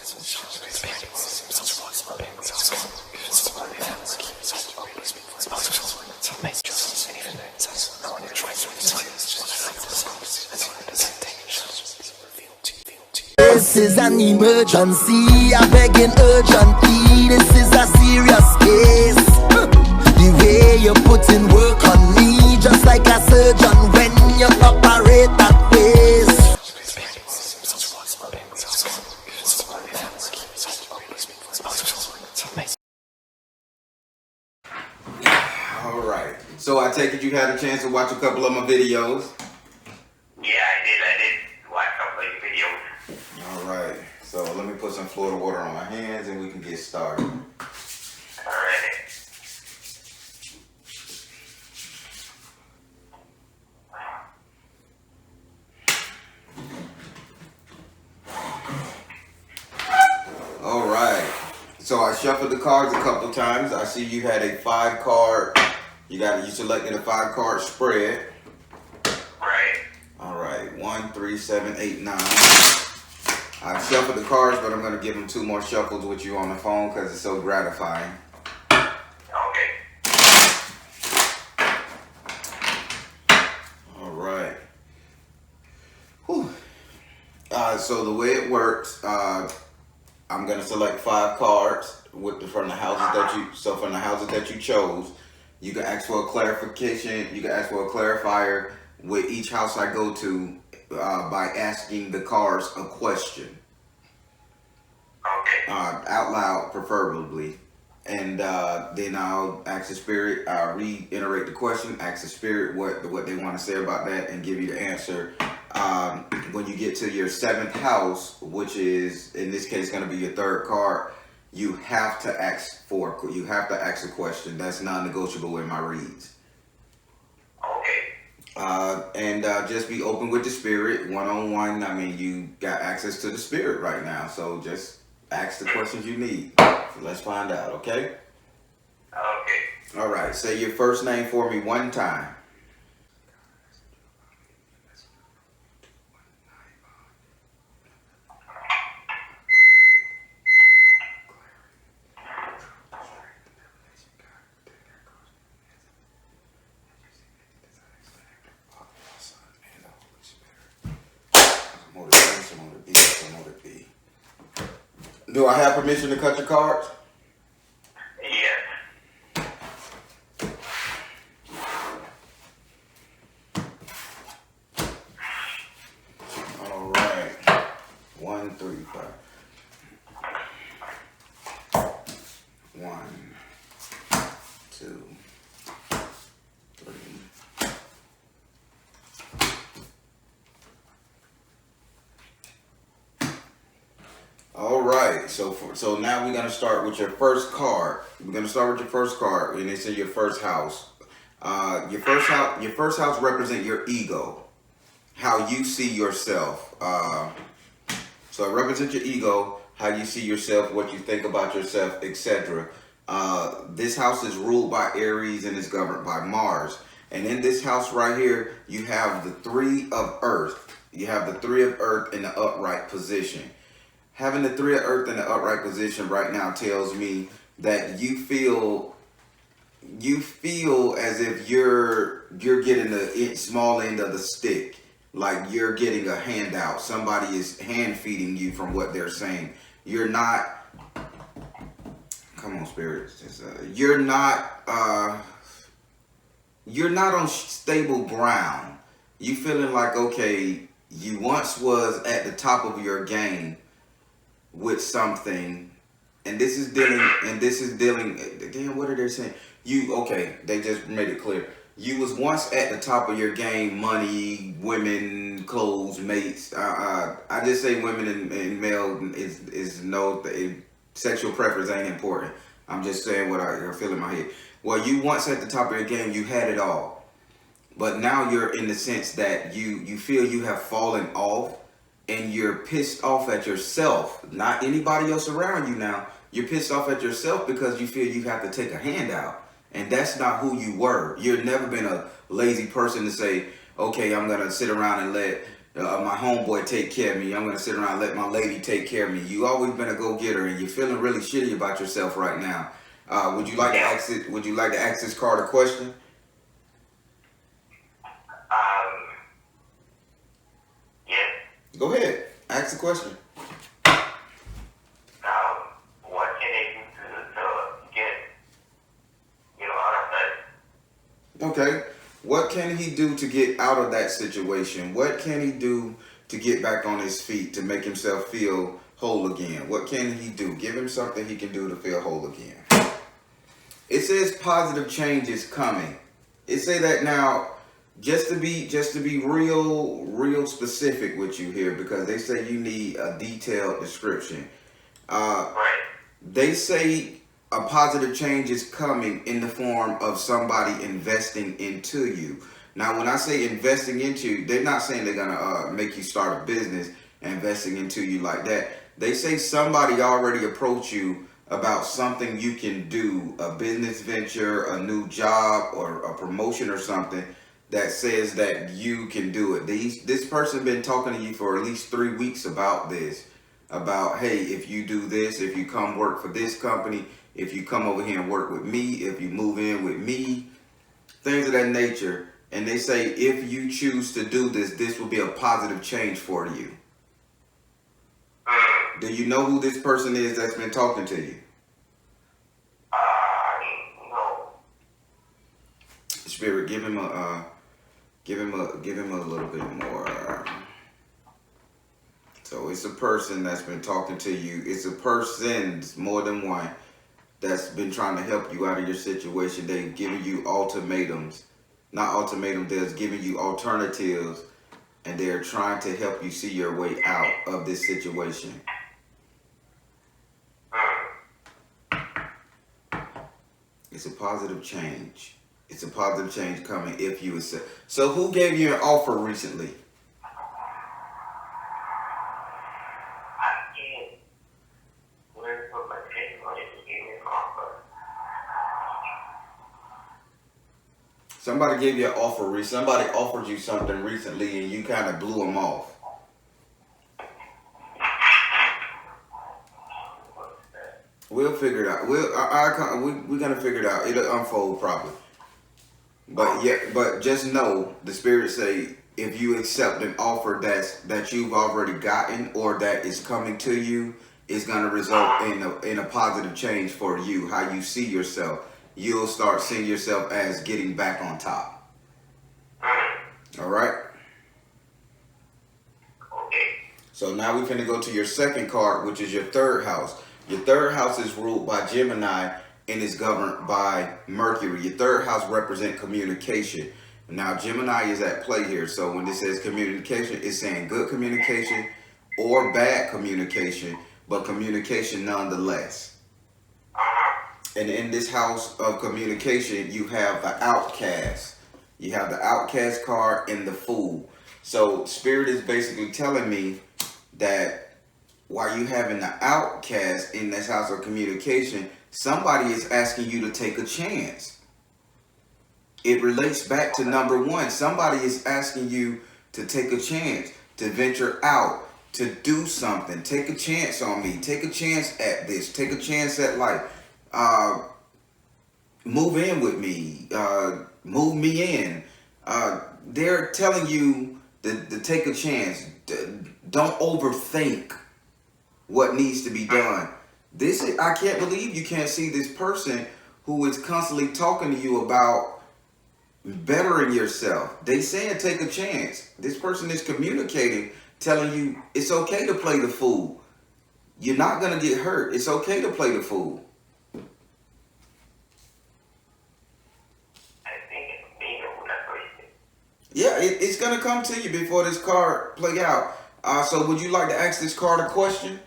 This is an emergency, I begging urgently. This is a serious case. The way you put in work on me, just like a surgeon when you operate that face. Alright, so I take it you had a chance to watch a couple of my videos? Yeah, I did watch a couple of your videos. Alright, so let me put some Florida water on my hands and we can get started. Alright. Alright, so I shuffled the cards a couple times. I see you had a 5 card, you selected a 5 card spread. Right. Alright, 1, 3, 7, 8, 9. I shuffled the cards, but I'm going to give them 2 more shuffles with you on the phone because it's so gratifying. Okay. Alright. Whew. So the way it works, I'm going to select 5 cards from the houses that you chose. You can ask for a clarification. You can ask for a clarifier with each house I go to by asking the cards a question. Okay. Out loud, preferably. And then I'll ask the spirit, I'll reiterate the question, ask the spirit what they want to say about that, and give you the answer. When you get to your 7th house, which is in this case going to be your 3rd card, you have to ask a question. That's non-negotiable in my reads. Okay. And just be open with the spirit, one-on-one. I mean, you got access to the spirit right now, so just ask the questions you need. So let's find out, okay? Okay. All right, say your first name for me one time. Do I have permission to cut your cards? Yes. All right. 1, 3, 5. 1, 2, 3. All right, so now we're gonna start with your first card. We're gonna start with your first card, and it's in your first house. Your first house represents your ego, how you see yourself. So it represents your ego, how you see yourself, what you think about yourself, etc. This house is ruled by Aries and is governed by Mars. And in this house right here, you have the 3 of Earth. You have the 3 of Earth in the upright position. Having the 3 of Earth in the upright position right now tells me that you feel as if you're getting the small end of the stick, like you're getting a handout. Somebody is hand feeding you from what they're saying. You're not. Come on, spirit. You're not on stable ground. You feeling like, okay, you once was at the top of your game with something, and this is dealing, damn, what are they saying? They just made it clear. You was once at the top of your game, money, women, clothes, mates. I just say women and male is no, sexual preference ain't important. I'm just saying what I feel in my head. Well, you once at the top of your game, you had it all. But now you're in the sense that you feel you have fallen off, and you're pissed off at yourself, not anybody else around you now. You're pissed off at yourself because you feel you have to take a handout. And that's not who you were. You've never been a lazy person to say, okay, I'm going to sit around and let my homeboy take care of me. I'm gonna sit around and let my lady take care of me. You always been a go-getter, and you're feeling really shitty about yourself right now. Would you like to ask it? Would you like to ask this card a question? Yes. Go ahead. Ask the question. What can they do to get, out of that? Okay. What can he do to get out of that situation? What can he do to get back on his feet to make himself feel whole again? What can he do? Give him something he can do to feel whole again. It says positive change is coming. It say that now, just to be real specific with you here, because they say you need a detailed description. Right. They say a positive change is coming in the form of somebody investing into you. Now, when I say investing into you, they're not saying they're gonna make you start a business investing into you like that. They say somebody already approached you about something you can do, a business venture, a new job, or a promotion or something that says that you can do it. This person been talking to you for at least 3 weeks about this. About, hey, if you do this, if you come work for this company, if you come over here and work with me, if you move in with me, things of that nature. And they say if you choose to do this, this will be a positive change for you. Do you know who this person is that's been talking to you? No. Spirit, give him a little bit more. So it's a person that's been talking to you. It's a person, more than one, that's been trying to help you out of your situation. They've given you ultimatums. Not ultimatum, they're giving you alternatives, and they're trying to help you see your way out of this situation. It's a positive change. It's a positive change coming if you accept. So who gave you an offer recently? Somebody gave you an offer. Somebody offered you something recently, and you kind of blew them off. We'll figure it out. We're gonna figure it out. It'll unfold properly. But but just know the spirit say if you accept an offer that you've already gotten or that is coming to you, it's gonna result in a positive change for you. How you see yourself. You'll start seeing yourself as getting back on top. All right? Okay. So now we're going to go to your second card, which is your third house. Your third house is ruled by Gemini and is governed by Mercury. Your third house represents communication. Now, Gemini is at play here. So when it says communication, it's saying good communication or bad communication, but communication nonetheless. And in this house of communication, you have the outcast. You have the outcast card and the fool. So Spirit is basically telling me that while you having the outcast in this house of communication, somebody is asking you to take a chance. It relates back to number one. Somebody is asking you to take a chance, to venture out, to do something. Take a chance on me. Take a chance at this. Take a chance at life. Move in with me. Move me in. They're telling you to take a chance. Don't overthink what needs to be done. I can't believe you can't see this person who is constantly talking to you about bettering yourself. They saying take a chance. This person is communicating, telling you it's okay to play the fool. You're not going to get hurt. It's okay to play the fool. Yeah, it's going to come to you before this card play out. So would you like to ask this card a question?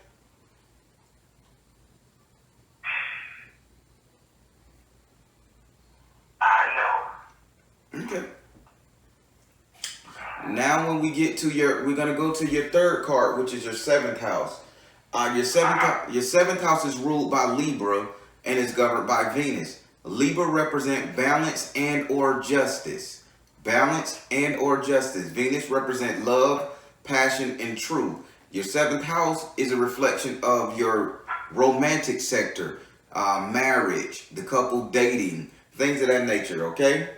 No. Okay. Now when we get to we're going to go to your third card, which is your seventh house. Your seventh house is ruled by Libra and is governed by Venus. Libra represent balance and or justice. Balance and or justice. Venus represent love, passion, and truth. Your seventh house is a reflection of your romantic sector, marriage, the couple dating, things of that nature, okay?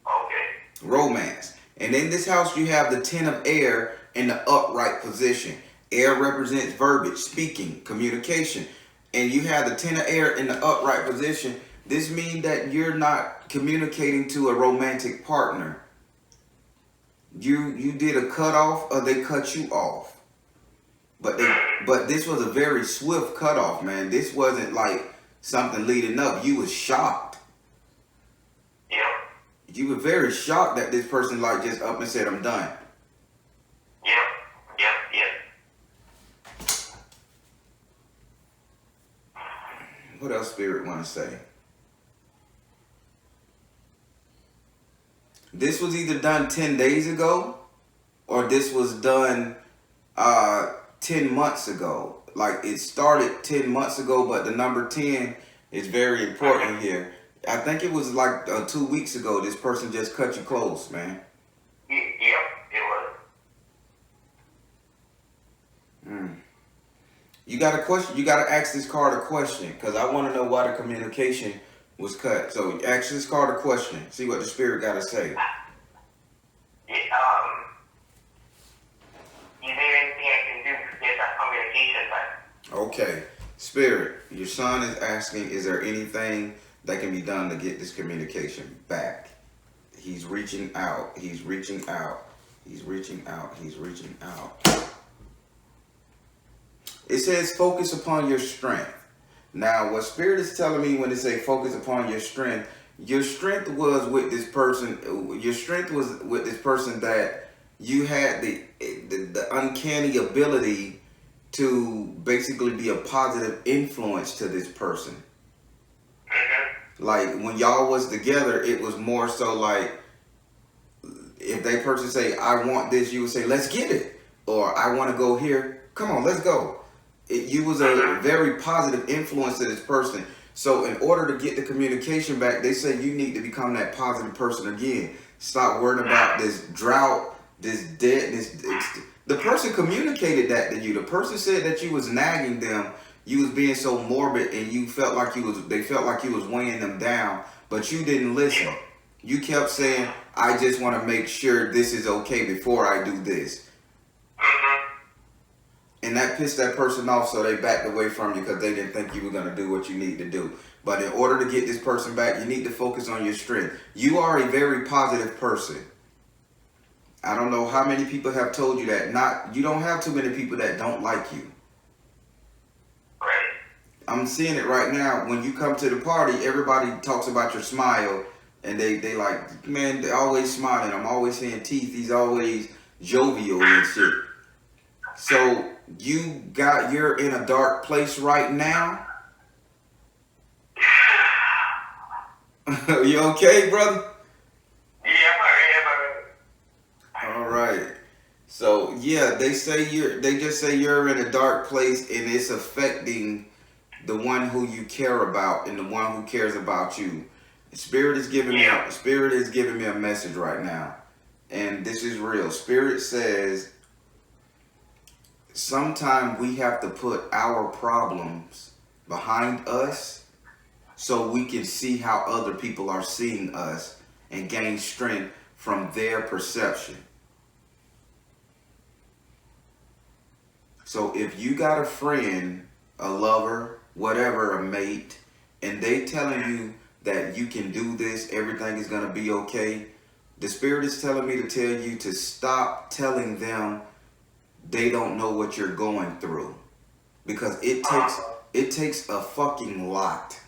Okay. Romance. And in this house, you have the 10 of air in the upright position. Air represents verbiage, speaking, communication. And you have the 10 of air in the upright position. This means that you're not communicating to a romantic partner. You did a cutoff or they cut you off. But this was a very swift cutoff, man. This wasn't like something leading up. You was shocked. Yep. You were very shocked that this person like just up and said, I'm done. Yep. What else Spirit want to say? This was either done 10 days ago or this was done 10 months ago. Like it started 10 months ago, but the number 10 is very important here. I think it was like 2 weeks ago this person just cut you close, man. Yep, it was. You got a question? You got to ask this card a question because I want to know why the communication was cut. So ask this card a question. See what the Spirit got to say. Yeah, is there anything I can do to get that communication back? Okay. Spirit, your son is asking, is there anything that can be done to get this communication back? He's reaching out. He's reaching out. He's reaching out. He's reaching out. It says focus upon your strength. Now, what Spirit is telling me when they say focus upon your strength was with this person. Your strength was with this person that you had the uncanny ability to basically be a positive influence to this person. Like when y'all was together, it was more so like if that person say, I want this, you would say, let's get it. Or I want to go here. Come on, let's go. You was a very positive influence to this person. So in order to get the communication back, they say you need to become that positive person again. Stop worrying about this drought, this deadness. The person communicated that to you. The person said that you was nagging them. You was being so morbid and you felt like they felt like you was weighing them down, but you didn't listen. You kept saying, I just want to make sure this is okay before I do this. And that pissed that person off, so they backed away from you because they didn't think you were going to do what you need to do. But in order to get this person back, you need to focus on your strength. You are a very positive person. I don't know how many people have told you that. You don't have too many people that don't like you. Right. I'm seeing it right now. When you come to the party, everybody talks about your smile. And they like, man, they're always smiling. I'm always seeing teeth. He's always jovial and shit. So you're in a dark place right now. You okay, brother? Yeah, I'm alright. All right. So yeah, they just say you're in a dark place and it's affecting the one who you care about and the one who cares about you. Spirit is giving me a message right now. And this is real. Spirit says sometimes we have to put our problems behind us so we can see how other people are seeing us and gain strength from their perception. So if you got a friend, a lover, whatever, a mate, and they telling you that you can do this, everything is going to be okay, the Spirit is telling me to tell you to stop telling them they don't know what you're going through. Because it takes a fucking lot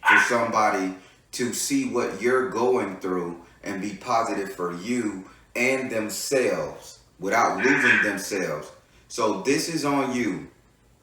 for somebody to see what you're going through and be positive for you and themselves without losing themselves. So this is on you.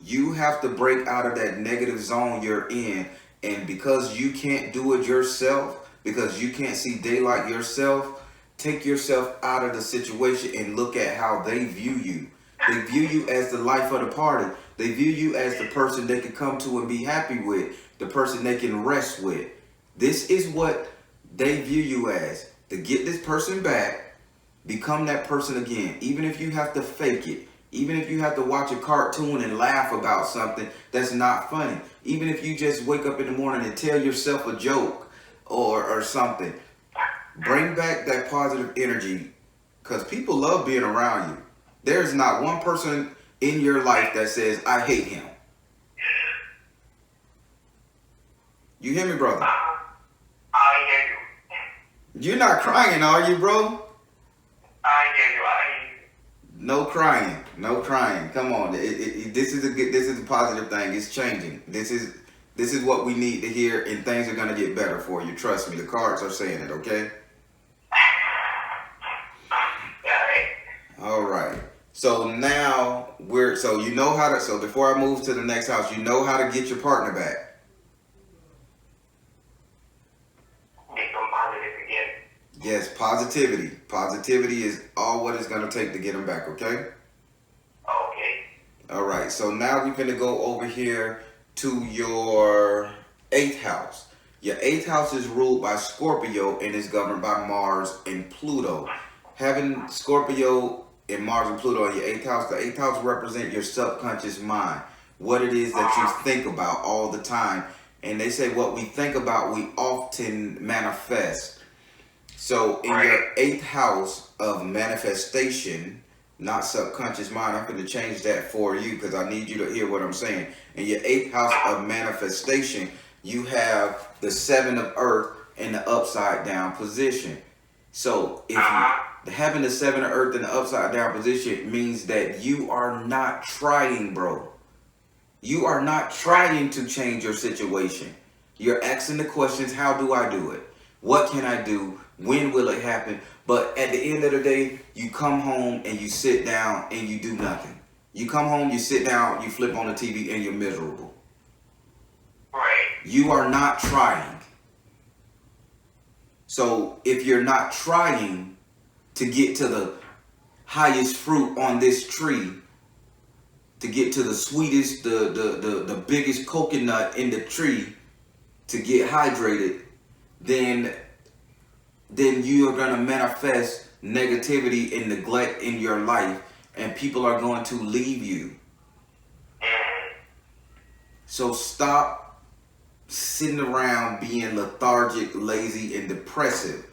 You have to break out of that negative zone you're in. And because you can't do it yourself, because you can't see daylight yourself, take yourself out of the situation and look at how they view you. They view you as the life of the party. They view you as the person they can come to and be happy with, the person they can rest with. This is what they view you as. To get this person back, Become that person again. Even if you have to fake it. Even if you have to watch a cartoon and laugh about something that's not funny. Even if you just wake up in the morning and tell yourself a joke or something. Bring back that positive energy, because people love being around you. There's not one person in your life that says, I hate him. You hear me, brother? I hear you. You're not crying, are you, bro? I hear you. I hear you. No crying. No crying. Come on. This is a positive thing. It's changing. This is what we need to hear, and things are gonna get better for you. Trust me. The cards are saying it, okay? All right. So now so before I move to the next house, you know how to get your partner back. Become positive again. Yes, positivity. Positivity is all what it's going to take to get them back, okay? Okay. All right. So now we're going to go over here to your 8th house. Your 8th house is ruled by Scorpio and is governed by Mars and Pluto. Having Scorpio and Mars and Pluto in your 8th house, the 8th house represent your subconscious mind, what it is that you think about all the time. And they say what we think about, we often manifest. So in your 8th house of manifestation, not subconscious mind, I'm going to change that for you because I need you to hear what I'm saying. In your 8th house of manifestation, you have the 7 of Earth in the upside down position. So if you having the 7 of Earth in the upside down position means that you are not trying, bro. You are not trying to change your situation. You're asking the questions, how do I do it? What can I do? When will it happen? But at the end of the day, you come home and you sit down and you do nothing. You come home, you sit down, you flip on the TV and you're miserable. Right. You are not trying. So if you're not trying to get to the highest fruit on this tree, to get to the sweetest, the biggest coconut in the tree, to get hydrated, then you are going to manifest negativity and neglect in your life, and people are going to leave you. So stop sitting around being lethargic, lazy, and depressive.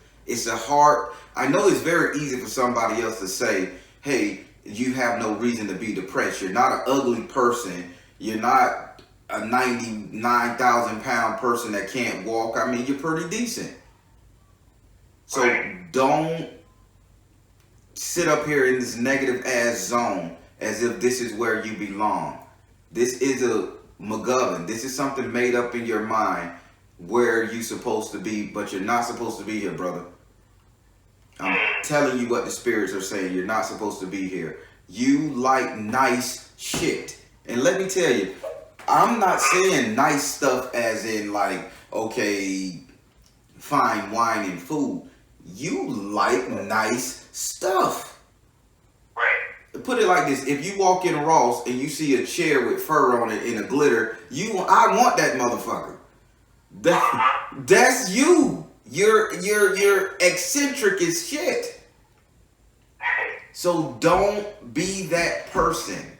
I know it's very easy for somebody else to say, hey, you have no reason to be depressed. You're not an ugly person. You're not a 99,000 pound person that can't walk. I mean, you're pretty decent. So don't sit up here in this negative ass zone as if this is where you belong. This is a McGovern. This is something made up in your mind where you're supposed to be, but you're not supposed to be here, brother. I'm telling you what the spirits are saying. You're not supposed to be here. You like nice shit. And let me tell you, I'm not saying nice stuff as in like, okay, fine wine and food. You like nice stuff. Right. Put it like this. If you walk in a Ross and you see a chair with fur on it and a glitter, I want that motherfucker. That's you. You're eccentric as shit. So don't be that person.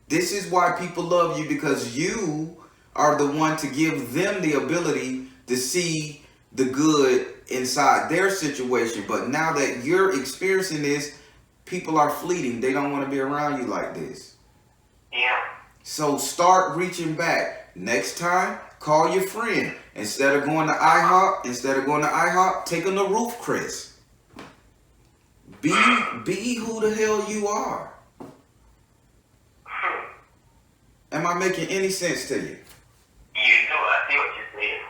This is why people love you, because you are the one to give them the ability to see the good inside their situation. But now that you're experiencing this, people are fleeting. They don't want to be around you like this. Yeah. So start reaching back. Next time, call your friend. Instead of going to IHOP, take them to Roof Chris. Be who the hell you are. Am I making any sense to you? You do. I see what you're saying.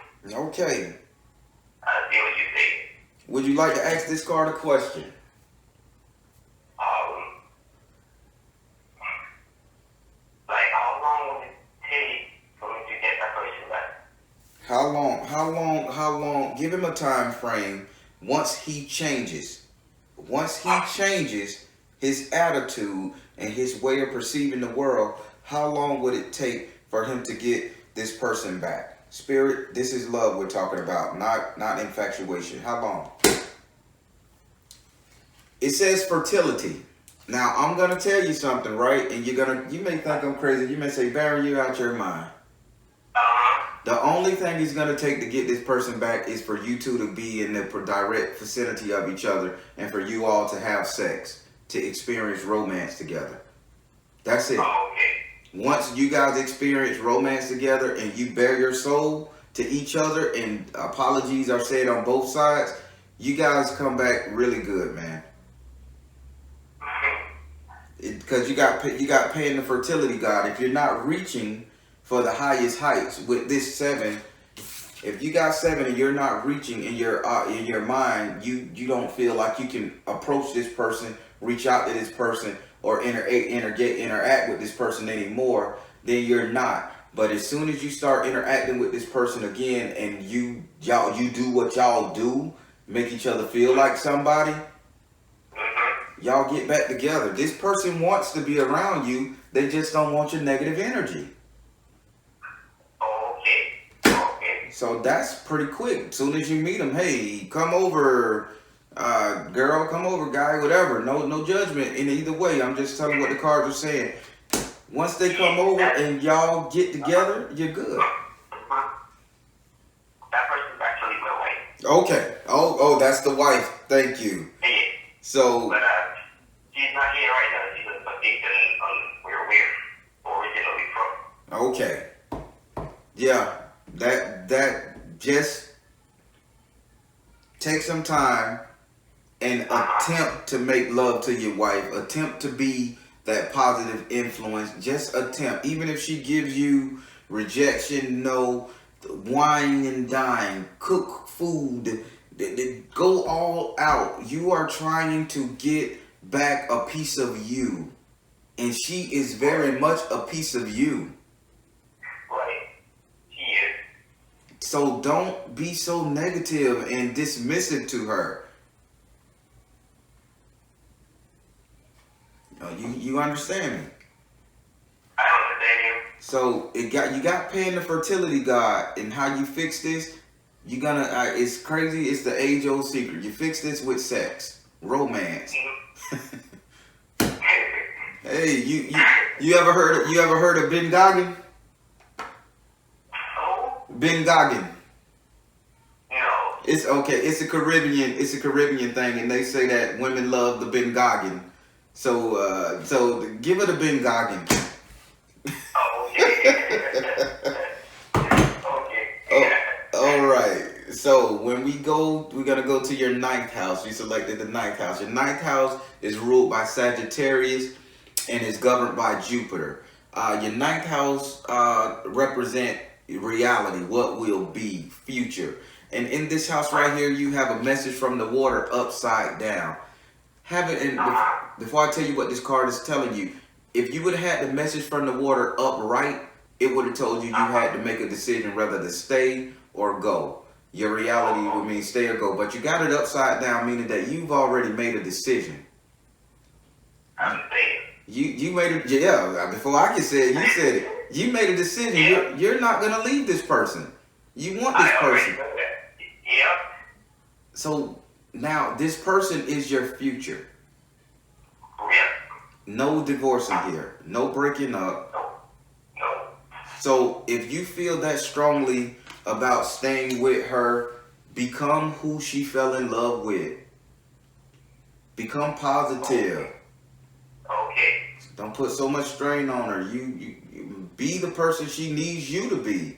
Okay. I see what you're saying. Would you like to ask this card a question? Like, how long would it take for me to get that person back? How long? Give him a time frame. Once he changes his attitude and his way of perceiving the world, how long would it take for him to get this person back? Spirit, this is love we're talking about, not infatuation. How long? It says fertility. Now I'm gonna tell you something, right? And you may think I'm crazy. You may say, Barry, you're out your mind. The only thing it's gonna take to get this person back is for you two to be in the direct vicinity of each other, and for you all to have sex, to experience romance together. That's it. Once you guys experience romance together and you bare your soul to each other and apologies are said on both sides, you guys come back really good, man. Because you got paying the fertility god. If you're not reaching for the highest heights with this 7, if you got 7 and you're not reaching in your mind, you don't feel like you can approach this person, reach out to this person, or interact with this person anymore, then you're not. But as soon as you start interacting with this person again, and you do what y'all do, make each other feel like somebody, y'all get back together. This person wants to be around you. They just don't want your negative energy. So that's pretty quick. As soon as you meet them, hey, come over, girl, come over, guy, whatever. No judgment in either way. I'm just telling what the cards are saying. Once they come over and y'all get together, you're good. That person's actually my wife. Okay. Oh, that's the wife. Thank you. Yeah. So. But she's not here right now. She's in vacation where we're originally from. Okay. Yeah. That just take some time and attempt to make love to your wife. Attempt to be that positive influence. Just attempt. Even if she gives you rejection, no, wine and dine, cook food, go all out. You are trying to get back a piece of you. And she is very much a piece of you. So don't be so negative and dismissive to her. You understand me? I understand you. So you got paying the fertility god, and how you fix this, you're gonna it's crazy, it's the age-old secret. You fix this with sex, romance. Hey, you ever heard of Ben Goggin? Ben Goggin. No. It's okay. It's a Caribbean thing, and they say that women love the Ben Goggin. So give it a Ben Goggin. Okay. All right. So when we're gonna go to your 9th house. You selected the 9th house. Your 9th house is ruled by Sagittarius and is governed by Jupiter. Your 9th house represent reality, what will be, future. And in this house right here, you have a message from the water upside down. Have it in. Before I tell you what this card is telling you, if you would have had the message from the water upright, it would have told you had to make a decision whether to stay or go. Your reality would mean stay or go, but you got it upside down, meaning that you've already made a decision. You made it. Yeah. Before I can say it, you said it. You made a decision. Yeah. You're not gonna leave this person. You want this person. Yeah. So now this person is your future. Yeah. No divorcing here. No breaking up. No. So if you feel that strongly about staying with her, become who she fell in love with. Become positive. Okay. Don't put so much strain on her. You be the person she needs you to be.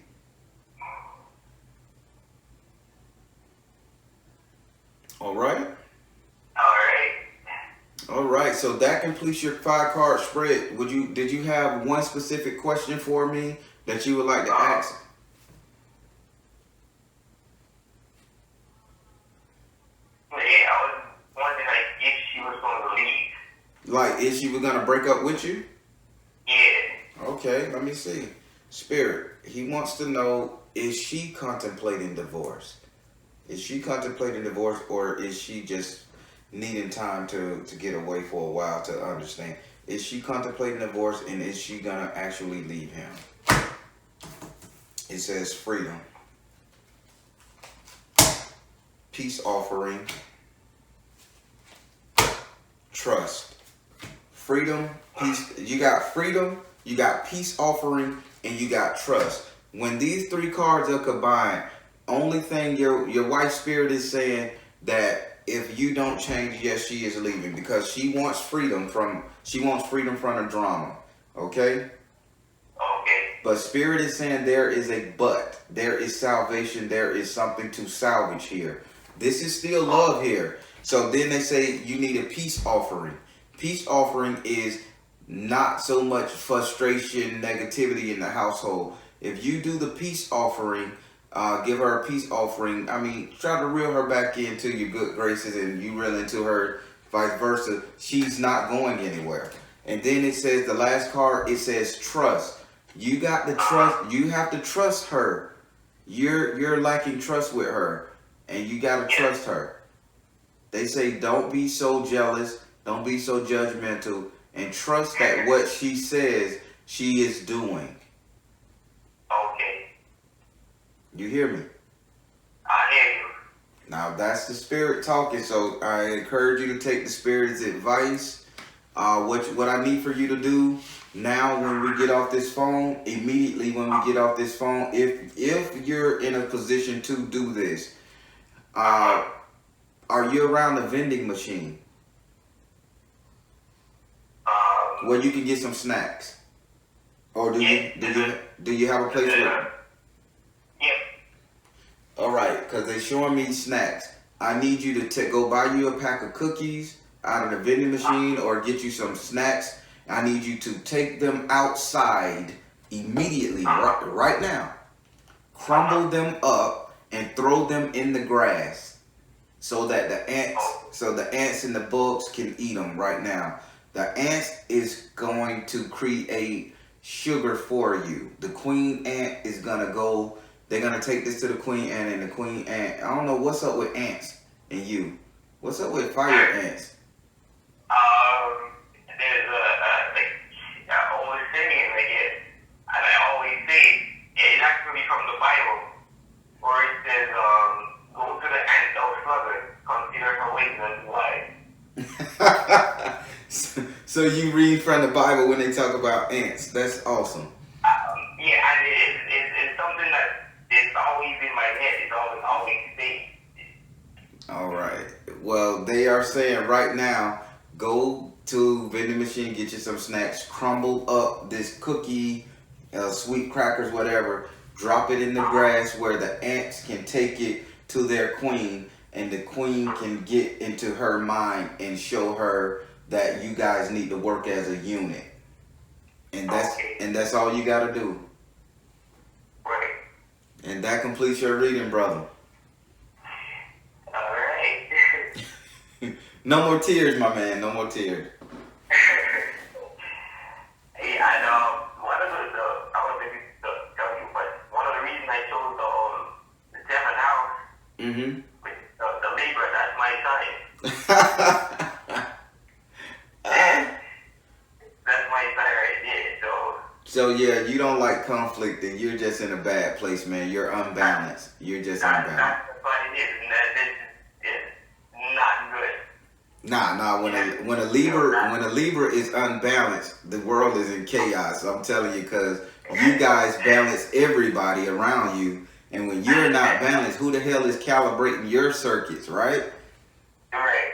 All right? All right. So that completes your 5-card spread. Did you have one specific question for me that you would like to ask? Yeah, I was wondering if she was going to leave. Like, is she going to break up with you? Yeah. Okay, let me see. Spirit, he wants to know, is she contemplating divorce? Is she contemplating divorce, or is she just needing time to get away for a while to understand? Is she contemplating divorce, and is she going to actually leave him? It says freedom. Peace offering. trust. Freedom, peace. You got freedom, you got peace offering, and you got trust. When these three cards are combined, only thing your wife's spirit is saying that if you don't change, yes, she is leaving because she wants freedom from the drama. Okay? Okay. But spirit is saying there is a but. There is salvation. There is something to salvage here. This is still love here. So then they say you need a peace offering. Peace offering is not so much frustration, negativity in the household. If you do the peace offering, give her a peace offering. I mean, try to reel her back into your good graces and you reel into her, vice versa. She's not going anywhere. And then it says the last card, it says trust. You got to trust. You have to trust her. You're lacking trust with her, and you got to trust her. They say don't be so jealous, don't be so judgmental, and trust that what she says she is doing. Okay. You hear me? I hear you. Now that's the spirit talking. So I encourage you to take the spirit's advice. What I need for you to do now when we get off this phone, immediately when we get off this phone, if you're in a position to do this, are you around a vending machine where you can get some snacks? Or do you have a place where? Yeah. All right, because they're showing me snacks. I need you to go buy you a pack of cookies out of the vending machine or get you some snacks. I need you to take them outside immediately, right now. Crumble them up and throw them in the grass so that the ants and the bugs can eat them right now. The ants is going to create sugar for you. The queen ant is gonna go. They're gonna take this to the queen ant, and the queen ant. I don't know what's up with ants and you. What's up with fire ants? There's a old saying, I guess, and I always say it's actually from the Bible, where it says, "Go to the ant, thou sluggard, consider her ways and wise." So you read from the Bible when they talk about ants. That's awesome. Yeah, and it's something that it's always in my head. It's always saying. All right. Well, they are saying right now, go to vending machine, get you some snacks, crumble up this cookie, sweet crackers, whatever, drop it in the grass where the ants can take it to their queen, and the queen can get into her mind and show her that you guys need to work as a unit. And that's all you got to do. Right. And that completes your reading, brother. All right. No more tears, my man. No more tears. Hey, and one of the I was maybe tell you, but one of the reasons I chose the seventh house, with the Libra, that's my sign. That's my sign right there. So yeah, you don't like conflict, and you're just in a bad place, man. You're unbalanced. You're just unbalanced. That's what it is, and this is not good. Nah. When a Libra is unbalanced, the world is in chaos. I'm telling you, because you guys balance everybody around you, and when you're not balanced, who the hell is calibrating your circuits, right? Right.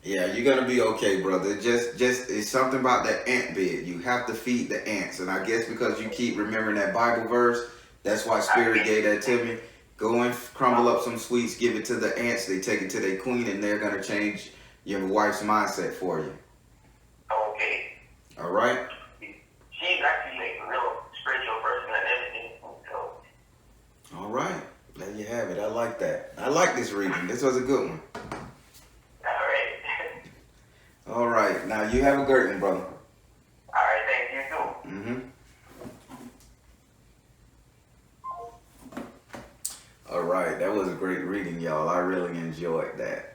Yeah, you're gonna be okay, brother. Just it's something about that ant bed. You have to feed the ants, and I guess because you keep remembering that Bible verse, that's why Spirit gave that to me. Go and crumble up some sweets, give it to the ants. They take it to their queen, and they're gonna change your wife's mindset for you. Okay. All right. She's actually like a real spiritual person and everything. So. All right. There you have it. I like that. I like this reading. This was a good one. All right. Now you have a great one, brother. All right. Thank you too. All right. That was a great reading, y'all. I really enjoyed that.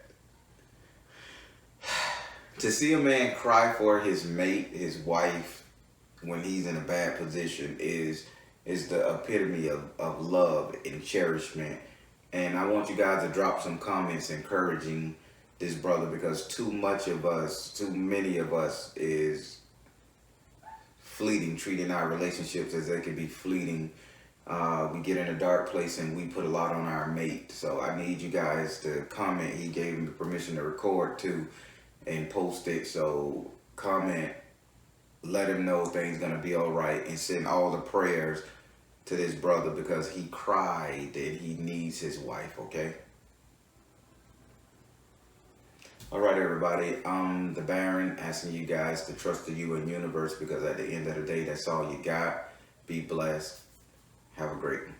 To see a man cry for his mate, his wife, when he's in a bad position is the epitome of love and cherishment. And I want you guys to drop some comments encouraging this brother, because too many of us is fleeting, treating our relationships as they can be fleeting. We get in a dark place and we put a lot on our mate. So I need you guys to comment. He gave me permission to record too and post it. So comment, let him know things gonna be all right, and send all the prayers to this brother because he cried and he needs his wife, okay? All right, everybody. I'm the Baron, asking you guys to trust the you and universe, because at the end of the day, that's all you got. Be blessed. Have a great one.